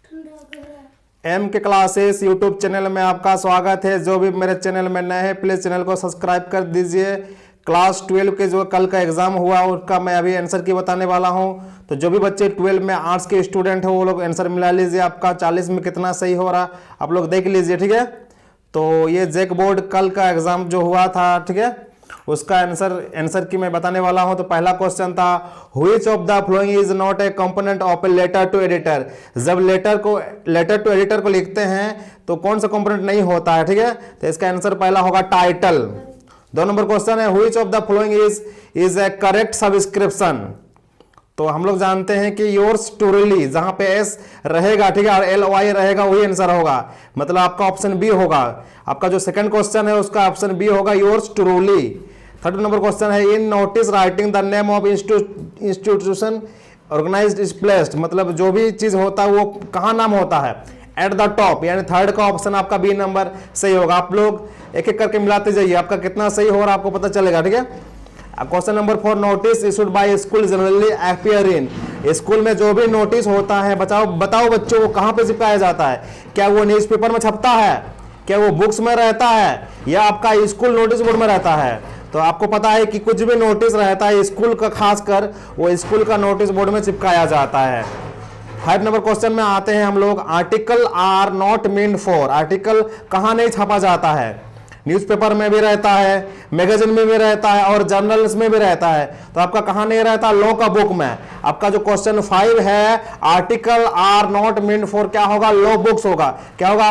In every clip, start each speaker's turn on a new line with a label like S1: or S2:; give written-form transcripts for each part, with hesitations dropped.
S1: M के classes YouTube channel में आपका स्वागत है। जो भी मेरे चैनल में नए हैं प्लीज़ चैनल को सब्सक्राइब कर दीजिए। क्लास 12 के जो कल का एग्जाम हुआ उसका मैं अभी आंसर की बताने वाला हूं। तो जो भी बच्चे 12 में आर्ट्स के स्टूडेंट हो वो लोग आंसर मिला लीजिए। आपका 40 में कितना सही हो रहा आप लोग देख लीजिए, ठीक है। तो ये जैक बोर्ड कल का एग्जाम जो हुआ था, ठीक है, उसका आंसर की मैं बताने वाला हूं। तो पहला क्वेश्चन था which of the following is not a component of a letter to editor. जब लेटर टू एडिटर को लिखते हैं तो कौन सा कंपोनेंट नहीं होता है, ठीक है। तो इसका आंसर पहला होगा टाइटल। 2 नंबर क्वेश्चन है which of the following is A correct subscription. तो हम लोग जानते हैं कि योर्स ट्रूली, जहां पे एस रहेगा, ठीक है, और LY रहेगा वही आंसर होगा, मतलब आपका ऑप्शन बी होगा। आपका जो सेकंड क्वेश्चन है उसका ऑप्शन बी होगा yours truly. 3rd number question है in notice writing the name of institution organized is placed, मतलब जो भी चीज होता है वो कहाँ नाम होता है, एट द टॉप, यानी 3rd का ऑप्शन आपका बी नंबर सही होगा। आप लोग एक एक करके मिलाते जाइए, आपका कितना सही हो रहा आपको पता चलेगा, ठीक है। Question number 4 notice issued by school generally appear in. School में जो भी नोटिस होता है बताओ बच्चों, वो कहाँ पे चिपकाया जाता है? क्या वो न्यूज़पेपर में छपता है, क्या वो बुक्स में रहता है, या आपका स्कूल नोटिस बोर्ड में रहता है? तो आपको पता है कि कुछ भी नोटिस रहता है स्कूल का, खासकर वो स्कूल का नोटिस बोर्ड में चिपकाया जाता है। 5 नंबर क्वेश्चन में आते हैं हम लोग article are not mean for. Article कहाँ नहीं छापा जाता है? न्यूज़पेपर में भी रहता है, मैगजीन में भी रहता है और जर्नल्स में भी रहता है। तो आपका कहाँ नहीं रहता? लॉ का बुक में। आपका जो क्वेश्चन 5 है article are not mean for, क्या होगा? लॉ बुक्स होगा। क्या होगा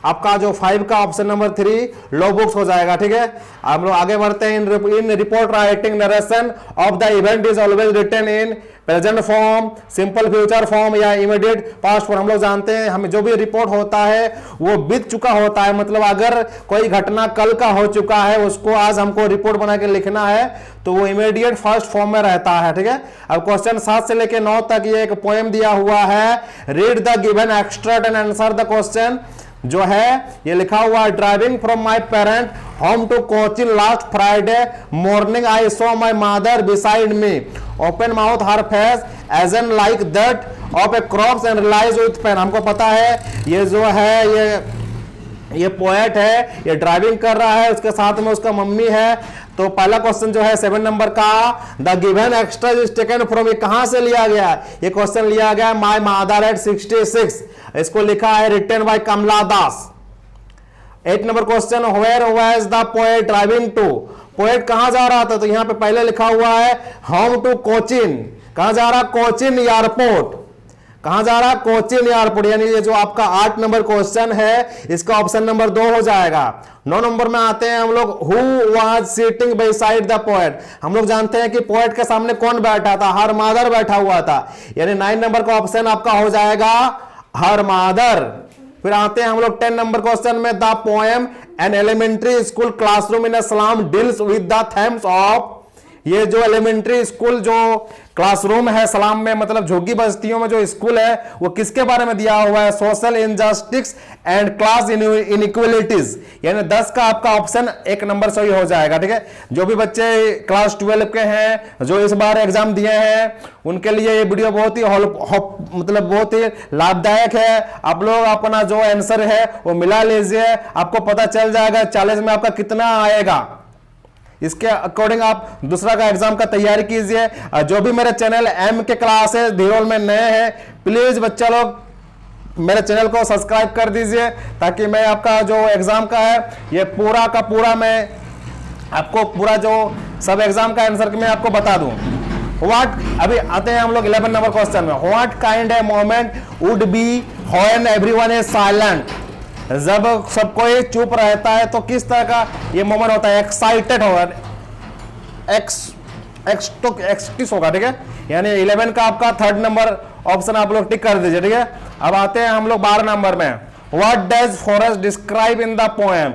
S1: आपका जो 5 का ऑप्शन नंबर 3 लॉ बुक्स हो जाएगा, ठीक है। हम लोग आगे बढ़ते हैं। In report writing narration of the event is always written in present form, simple future form या इमीडिएट पास्ट फॉर्म। हम लोग जानते हैं हमें जो भी रिपोर्ट होता है वो बीत चुका होता है, मतलब अगर कोई घटना कल का हो चुका है उसको आज हमको रिपोर्ट बना के लिखना है तो वो इमीडिएट फर्स्ट फॉर्म में रहता है, ठीक है। अब क्वेश्चन 7 से लेकर 9 तक ये एक पोएम दिया हुआ है। Read the given extract and answer the question. जो है ये लिखा हुआ है driving from my parent home to Cochin last Friday morning I saw my mother beside me open mouth her face ashen like that of a corpse and realise with pain. हमको पता है ये जो है ये पोएट है, ये driving कर रहा है, उसके साथ में उसका मम्मी है। तो पहला क्वेश्चन जो है 7 नंबर का the given extra is taken from, ये कहां से लिया गया? ये क्वेश्चन लिया गया माय मदर एट 66। इसको लिखा है written by Kamala Das. 8 number question where was the poet driving to. Poet कहां जा रहा था? तो यहां पे पहले लिखा हुआ है होम टू कोचिन। कहां जा रहा? कोचिन एयरपोर्ट। कहां जा रहा? कोचिन एयरपोर्ट। यानी ये जो आपका 8 नंबर क्वेश्चन है इसका ऑप्शन नंबर 2 हो जाएगा। 9 नंबर में आते हैं हम लोग who was sitting beside the poet. हम लोग जानते हैं कि पोएट के सामने कौन बैठा था? हर मदर बैठा हुआ था, यानी 9 नंबर का ऑप्शन आपका हो जाएगा हर मदर। फिर आते हैं हम लोग 10 नंबर क्वेश्चन में the poem an elementary school classroom in a slum deals with the themes of. ये जो एलिमेंट्री स्कूल जो क्लासरूम है सलाम में, मतलब झुग्गी बस्तियों में जो स्कूल है वो किसके बारे में दिया हुआ है? Social injustice and class inequalities. यानी 10 का आपका ऑप्शन 1 नंबर सही हो जाएगा, ठीक है। जो भी बच्चे क्लास 12 के हैं जो इस बार एग्जाम दिए हैं उनके लिए ये वीडियो बहुत ही मतलब बहुत ही लाभदायक है। आप लोग अपना जो आंसर है वो मिला लीजिए, आपको पता चल जाएगा 40 में आपका कितना आएगा। इसके अकॉर्डिंग आप दूसरा का एग्जाम का तैयारी कीजिए। जो भी मेरे चैनल एम के क्लासेस धीरोल में नए हैं प्लीज बच्चा लोग मेरे चैनल को सब्सक्राइब कर दीजिए ताकि मैं आपका जो एग्जाम का है ये पूरा का पूरा मैं आपको पूरा जो सब एग्जाम का आंसर मैं आपको बता दूं। व्हाट, अभी आते हैं हम लोग 11 नंबर क्वेश्चन में। What kind a moment would be when everyone is silent. जब सब कोई चुप रहता है तो किस तरह का ये मोमेंट होता है? एक्साइटेड होगा, एक्सटिस होगा, ठीक है। यानी 11 का आपका 3rd नंबर ऑप्शन आप लोग टिक कर दीजिए, ठीक है। अब आते हैं हम लोग 12 नंबर में। What does forest describe in the poem.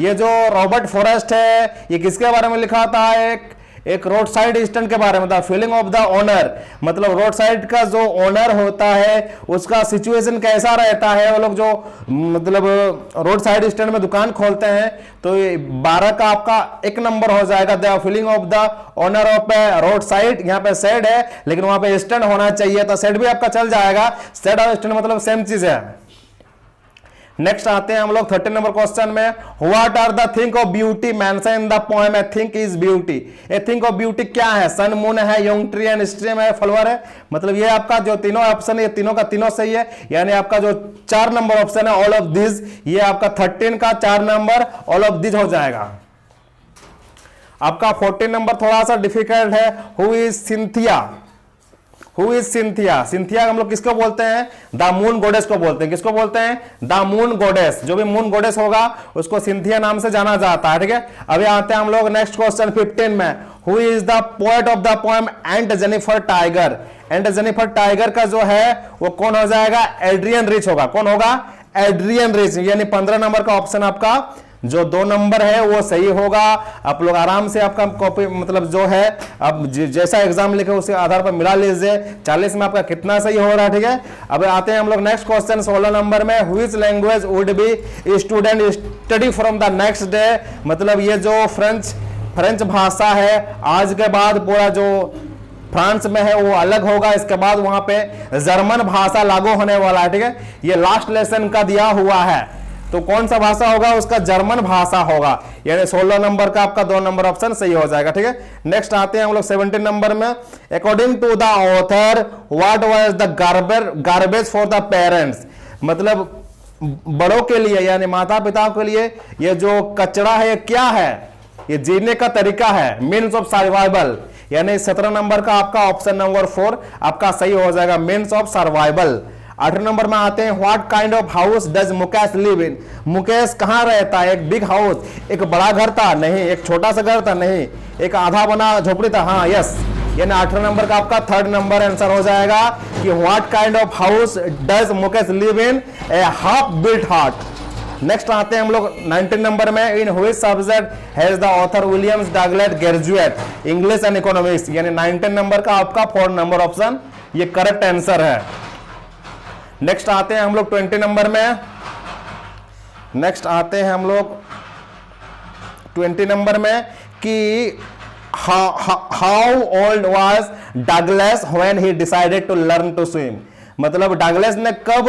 S1: ये जो रॉबर्ट फॉरेस्ट है ये किसके बारे में लिखा था? एक रोड साइड स्टैंड के बारे में था, फीलिंग ऑफ द ओनर, मतलब रोड साइड का जो ओनर होता है उसका सिचुएशन कैसा रहता है। वो लोग जो मतलब रोड साइड स्टैंड में दुकान खोलते हैं, तो 12 का आपका 1 नंबर हो जाएगा। The feeling of the owner of road side, यहाँ पे सेड है लेकिन वहां पे स्टैंड होना चाहिए, तो सेड भी आपका चल जाएगा। सेड और स्टैंड मतलब सेम चीज है। नेक्स्ट आते हैं हम लोग 13 नंबर क्वेश्चन में, what are the thing of beauty mention in the poem a thing is beauty. A thing of beauty क्या है? सन, मून है, यंग ट्री एंड स्ट्रीम है, फ्लावर है। मतलब ये आपका जो तीनों ऑप्शन है, ये तीनों का तीनों सही है। यानी आपका जो 4 नंबर ऑप्शन है ऑल ऑफ दिस, ये आपका 13 का 4 नंबर ऑल ऑफ दिस हो जाएगा। आपका 14 नंबर थोड़ा सा डिफिकल्ट है, who is Cynthia. Who is Cynthia? Cynthia हम लोग किसको बोलते हैं? द मून गोडेस को बोलते हैं। किसको बोलते हैं? The moon गोडेस। जो भी मून गोडेस होगा उसको सिंथिया नाम से जाना जाता है, ठीक है। अभी आते हैं हम लोग नेक्स्ट क्वेश्चन 15 में, who is the poet of the poem and Jennifer tiger. And Jennifer tiger का जो है वो कौन हो जाएगा? एड्रियन रिच होगा। कौन होगा? Adrienne Rich. यानी 15 नंबर का ऑप्शन आपका जो 2 नंबर है वो सही होगा। आप लोग आराम से आपका कॉपी मतलब जो है अब जैसा एग्जाम लिखे उसके आधार पर मिला लीजिए। 40 में आपका कितना सही हो रहा है, ठीक है। अब आते हैं हम लोग नेक्स्ट क्वेश्चन 16 नंबर में, which language would be student study from the next day. मतलब ये जो फ्रेंच भाषा है आज के बाद पूरा जो फ्रांस में है वो अलग होगा, इसके बाद वहां पे जर्मन भाषा लागू होने वाला है, ठीक है। ये लास्ट लेसन का दिया हुआ है, तो कौन सा भाषा होगा? उसका जर्मन भाषा होगा। यानी 16 नंबर का आपका 2 नंबर ऑप्शन सही हो जाएगा, ठीक है। नेक्स्ट आते हैं हम लोग 17 नंबर में, according to the author what was the garbage for the parents. मतलब बड़ों के लिए यानी माता पिता के लिए ये जो कचरा है ये क्या है? ये जीने का तरीका है, मीन्स ऑफ सर्वाइवल। यानी 17 नंबर का आपका ऑप्शन नंबर 4 आपका सही हो जाएगा, मीन्स ऑफ सर्वाइवल। 8 नंबर में आते हैं, what kind of house does Mukesh live in. Mukesh कहां रहता है? एक बिग हाउस, एक बड़ा घर था नहीं, एक छोटा सा घर था नहीं, एक आधा बना झोपड़ी था, हाँ यस। यानी 8 नंबर का आपका 3rd नंबर आंसर हो जाएगा कि what kind of house does Mukesh live in A half built heart. Next आते हैं हम लोग 19 नंबर में, in which subject has the author Williams Douglas graduate English and economics. यानी 19 नंबर का आपका 4 नंबर ऑप्शन ये करेक्ट आंसर है। नेक्स्ट आते हैं हम लोग 20 नंबर में, नेक्स्ट आते हैं हम लोग 20 नंबर में कि how old was Douglas when he decided to learn to swim. मतलब डगलस ने कब,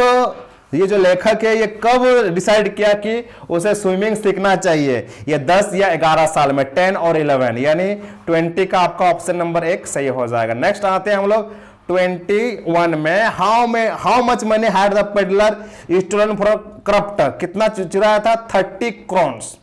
S1: ये जो लेखक है ये कब डिसाइड किया कि उसे स्विमिंग सीखना चाहिए? ये 10 या 11 साल में, 10 और 11, यानी 20 का आपका ऑप्शन नंबर 1 सही हो जाएगा। नेक्स्ट आते हैं हम लोग 21 में, how much money had the peddler stolen for क्रप्ट। कितना चुराया था? 30 क्रॉन्स।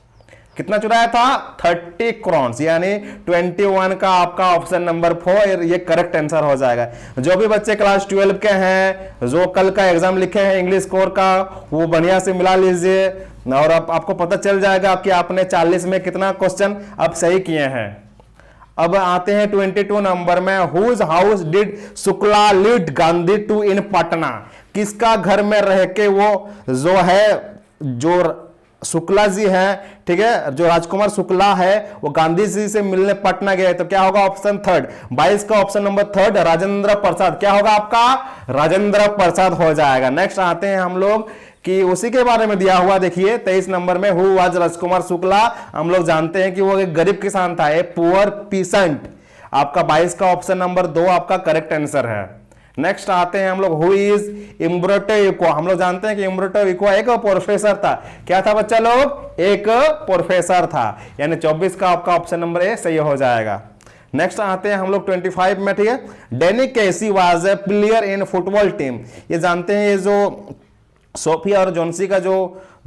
S1: कितना चुराया था? 30 क्रॉन्स। यानी 21 का आपका ऑप्शन नंबर 4 ये करेक्ट आंसर हो जाएगा। जो भी बच्चे क्लास 12 के हैं जो कल का एग्जाम लिखे हैं इंग्लिश कोर का, वो बढ़िया से मिला लीजिए और आपको पता चल जाएगा कि आपने 40 में कितना क्वेश्चन आप सही किए हैं। अब आते हैं 22 नंबर में, whose house did Shukla lead Gandhi to in Patna. किसका घर में रह के वो जो है, जो शुक्ला जी हैं, ठीक है, जो राजकुमार शुक्ला है वो गांधी जी से मिलने पटना गए, तो क्या होगा? ऑप्शन 3 22 का ऑप्शन नंबर 3 राजेंद्र प्रसाद। क्या होगा आपका? राजेंद्र प्रसाद हो जाएगा। नेक्स्ट आते हैं हम लोग कि उसी के बारे में दिया हुआ, देखिए 23 नंबर में, हु वाज राजकुमार शुक्ला। हम लोग जानते हैं कि वो एक गरीब किसान था, ए पुअर पीसेंट। आपका 22 का ऑप्शन नंबर 2 आपका करेक्ट आंसर है। नेक्स्ट आते हैं हम लोग, हु इज उम्बर्टो इको। हम लोग जानते हैं कि उम्बर्टो इको एक प्रोफेसर था। क्या था बच्चा लोग? एक प्रोफेसर था। यानी 24 का आपका ऑप्शन नंबर ए सही हो जाएगा। नेक्स्ट आते हैं हम लोग 25 में, ठीक है, डैनी कैसी was a player in football team. ये जानते हैं, ये जो सोफी और जॉन्सी का जो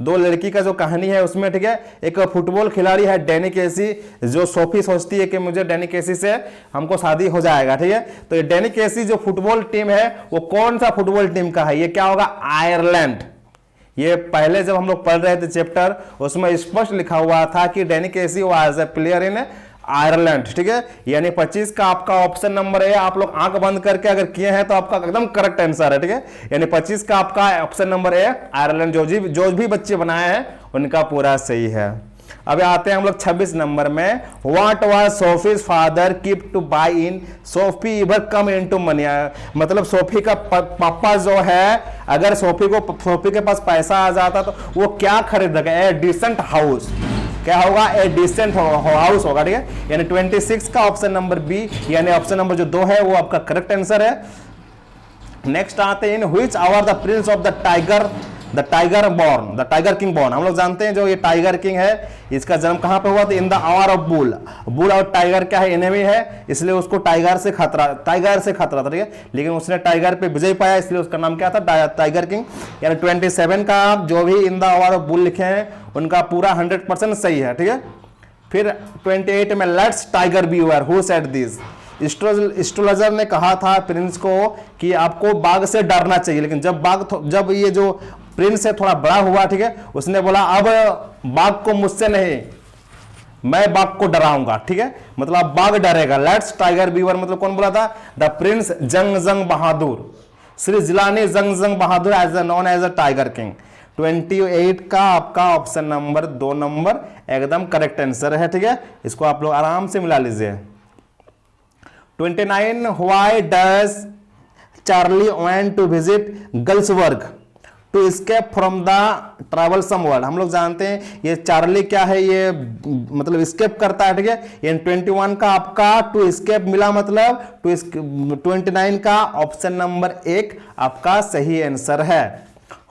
S1: 2 लड़की का जो कहानी है उसमें, ठीक है, एक फुटबॉल खिलाड़ी है डैनी कैसी, जो सोफी सोचती है कि मुझे डैनी कैसी से हमको शादी हो जाएगा, ठीक है। तो ये डैनी कैसी जो फुटबॉल टीम है वो कौन सा फुटबॉल टीम का है? ये क्या होगा? आयरलैंड। ये पहले जब हम लोग पढ़ रहे थे चैप्टर उसमें स्पष्ट लिखा हुआ था कि डैनी कैसी was a player in Ireland, ठीक है। यानी 25 का आपका ऑप्शन नंबर है, आप लोग आंख बंद करके अगर किए हैं तो आपका एकदम करेक्ट आंसर है, ठीक है। यानी 25 का आपका ऑप्शन नंबर है आयरलैंड। जो भी बच्चे बनाए हैं उनका पूरा सही है। अब आते हैं हम लोग 26 नंबर में, what was Sophie's father keep to buy in Sophie ever come into money. मतलब सोफी का पापा जो है, अगर सोफी के पास पैसा आ जाता तो वो क्या खरीदेगा? ए डिसेंट हाउस। क्या होगा? ए डिसेंट हाउस होगा, ठीक है। यानी 26 का ऑप्शन नंबर बी, यानी ऑप्शन नंबर जो 2 है वो आपका करेक्ट आंसर है। नेक्स्ट आते हैं, in which hour the prince of the tiger king born. हम लोग जानते हैं जो ये टाइगर किंग है, इसका जन्म कहां पे हुआ था? In the hour of bull. Bull और टाइगर क्या है? एनिमी है, इसलिए उसको टाइगर से खतरा था, ठीक है। लेकिन उसने टाइगर पे विजय पाया, इसलिए उसका नाम क्या था? Tiger king. यानी 27 का आप जो भी in the hour of bull लिखे हैं उनका पूरा 100% सही है, ठीक है। फिर 28 में, let's tiger beware, who said this. Astrologer ने कहा था प्रिंस को कि आपको बाघ से डरना चाहिए, लेकिन जब ये जो प्रिंस से थोड़ा बड़ा हुआ, ठीक है, उसने बोला अब बाघ को मुझसे नहीं, मैं बाघ को डराऊंगा, ठीक है। मतलब बाघ डरेगा। लेट्स टाइगर बीवर मतलब कौन बोला था? द प्रिंस जंग बहादुर, Shri Jilani Jung Bahadur as known as a tiger king. 28 का आपका ऑप्शन नंबर 2 नंबर एकदम करेक्ट आंसर है, ठीक है। इसको आप लोग आराम से मिला लीजिए। 29, why does Charlie went to visit Galsberg to escape from the troublesome world. हम लोग जानते हैं ये चार्ली क्या है, ये मतलब एस्केप करता है, ठीक है। ये 21 का आपका टू एस्केप मिला, मतलब 29 का ऑप्शन नंबर 1 आपका सही आंसर है।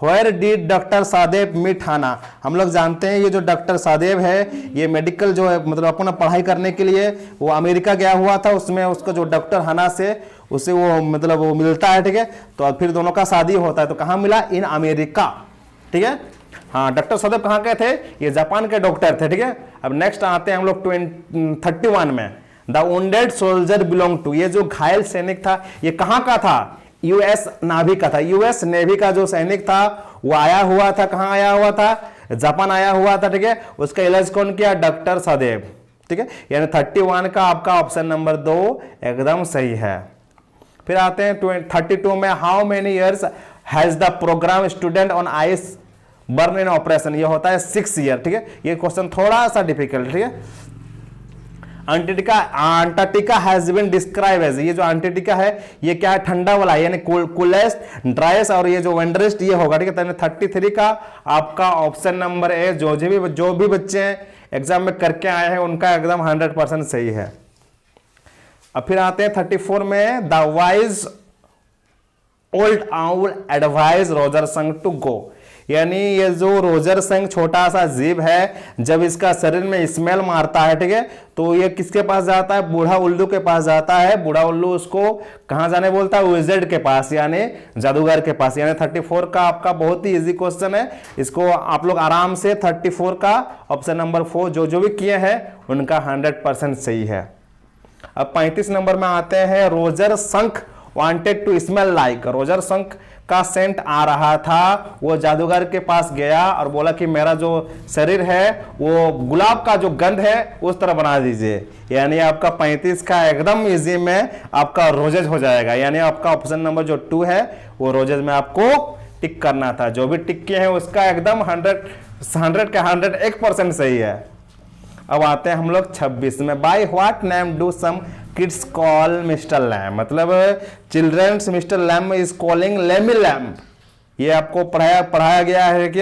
S1: Where did डॉक्टर सादेब मीट हाना। हम लोग जानते हैं ये जो डॉक्टर सादेब है ये मेडिकल जो है मतलब अपना पढ़ाई करने के लिए वो अमेरिका गया हुआ था, उसमें उसका जो डॉक्टर हाना से उसे वो मतलब वो मिलता है, ठीक है। तो फिर दोनों का शादी होता है, तो कहाँ मिला? इन अमेरिका, ठीक है। हाँ, डॉक्टर सादेब कहाँ के थे? ये जापान के डॉक्टर थे, ठीक है। अब नेक्स्ट आते हैं हम लोग 31 में, the wounded soldier belong to. ये जो घायल सैनिक था ये कहाँ का था? यूएस नावी का था। यूएस नेवी का जो सैनिक था वो आया हुआ था, कहां आया हुआ था? जापान आया हुआ था, ठीक है। उसका इलाज कौन किया? डॉक्टर सादेब, ठीक है। यानी 31 का आपका ऑप्शन नंबर 2 एकदम सही है। फिर आते हैं 32 में, how many years has the programme student on ice been in operation. ये होता है 6 ईयर, ठीक है। ये क्वेश्चन थोड़ा सा डिफिकल्ट, ठीक है। Antarctica has been describe as, ये जो अंटार्कटिका है ये क्या है? ठंडा वाला, यानी कूलेस्ट, ड्राइस्ट, और ये जो वेंडरेस्ट ये होगा, ठीक है। 33 का आपका ऑप्शन नंबर ए, जो भी बच्चे एग्जाम में करके आए हैं उनका एकदम 100% सही है। अब फिर आते हैं 34 में, the wise old owl advise Roger संग टू गो। यानी ये जो रोजर संग छोटा सा जीव है, जब इसका शरीर में स्मेल मारता है, ठीक है, तो ये किसके पास जाता है? बूढ़ा उल्लू के पास जाता है। बूढ़ा उल्लू उसको कहां जाने बोलता है? विज़र्ड के पास, यानी जादूगर के पास। यानी 34 का आपका बहुत ही इजी क्वेश्चन है, इसको आप लोग आराम से 34 का ऑप्शन नंबर 4 जो भी किए हैं उनका 100% सही है। अब 35 नंबर में आते हैं, Roger Sank wanted to smell like. Roger Sank का सेंट आ रहा था, वो जादूगर के पास गया और बोला कि मेरा जो शरीर है वो गुलाब का जो गंध है उस तरह बना दीजिए। यानी आपका 35 का एकदम इजी में आपका रोजेज हो जाएगा। यानी आपका ऑप्शन नंबर जो 2 है वो रोजेज में आपको टिक करना था। जो भी टिक किए हैं उसका एकदम 100 का 101% सही है। अब आते हैं हम लोग 26 में, by what name do some kids call Mister Lamb. मतलब childrens Mister Lamb is calling Lemmy Lamb. ये आपको पढ़ाया गया है कि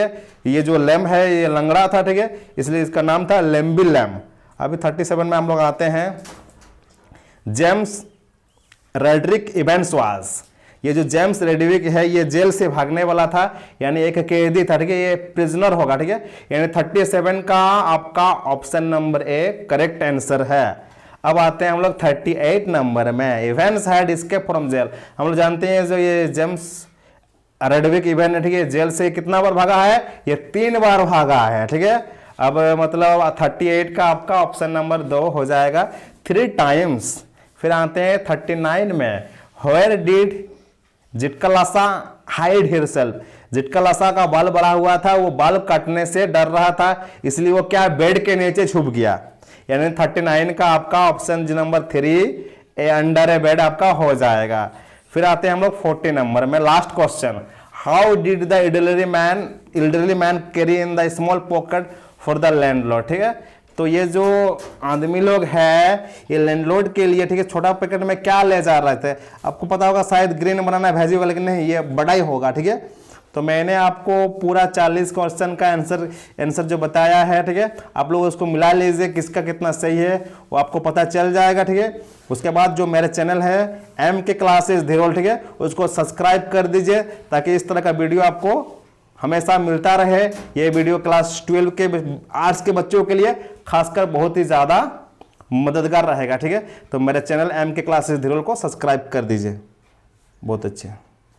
S1: ये जो लैम है ये लंगड़ा था, ठीक है, इसलिए इसका नाम था लेम्बी लैम। अभी 37 में हम लोग आते हैं, जेम्स रेडरिक इवेंट्स। ये जो जेम्स रेडरिक है ये जेल से भागने वाला था, यानी एक कैदी था, ठीक है, ये प्रिजनर होगा, ठीक है। यानी 37 का आपका option number A correct answer है। अब आते हैं हम लोग 38 नंबर में, Evans had escape from jail. हम लोग जानते हैं जो ये जेम्स रेडरिक इवेंट है, ठीक है, जेल से कितना बार भागा है? ये 3 बार भागा है, ठीक है। अब मतलब 38 का आपका ऑप्शन नंबर 2 हो जाएगा, 3 टाइम्स। फिर आते हैं 39 में, वेयर डिड जिटकलासा हाइड हिरसेल्फ। जिटकलासा का बाल बड़ा हुआ था, वो बाल काटने से डर रहा था, इसलिए वो क्या बेड के नीचे छुप गया। यानी 39 का आपका ऑप्शन नंबर 3 अंडर ए बेड आपका हो जाएगा। फिर आते हैं हम लोग 40 नंबर में, last question, how did the elderly man carry in the small pocket for the landlord, ठीक है। तो ये जो आदमी लोग है ये लैंडलॉर्ड के लिए, ठीक है, छोटा पैकेट में क्या ले जा रहे थे, आपको पता होगा शायद ग्रीन बनाना भेजी होगा, लेकिन नहीं, ये बड़ा ही होगा, ठीक है। तो मैंने आपको पूरा 40 क्वेश्चन का आंसर जो बताया है, ठीक है, आप लोग उसको मिला लीजिए, किसका कितना सही है वो आपको पता चल जाएगा, ठीक है। उसके बाद जो मेरे चैनल है MK क्लासेस धिरोल, ठीक है, उसको सब्सक्राइब कर दीजिए ताकि इस तरह का वीडियो आपको हमेशा मिलता रहे। ये वीडियो क्लास 12 के आर्ट्स के बच्चों के लिए खासकर बहुत ही ज़्यादा मददगार रहेगा, ठीक है। तो मेरे चैनल MK क्लासेस धिरोल को सब्सक्राइब कर दीजिए। बहुत अच्छे।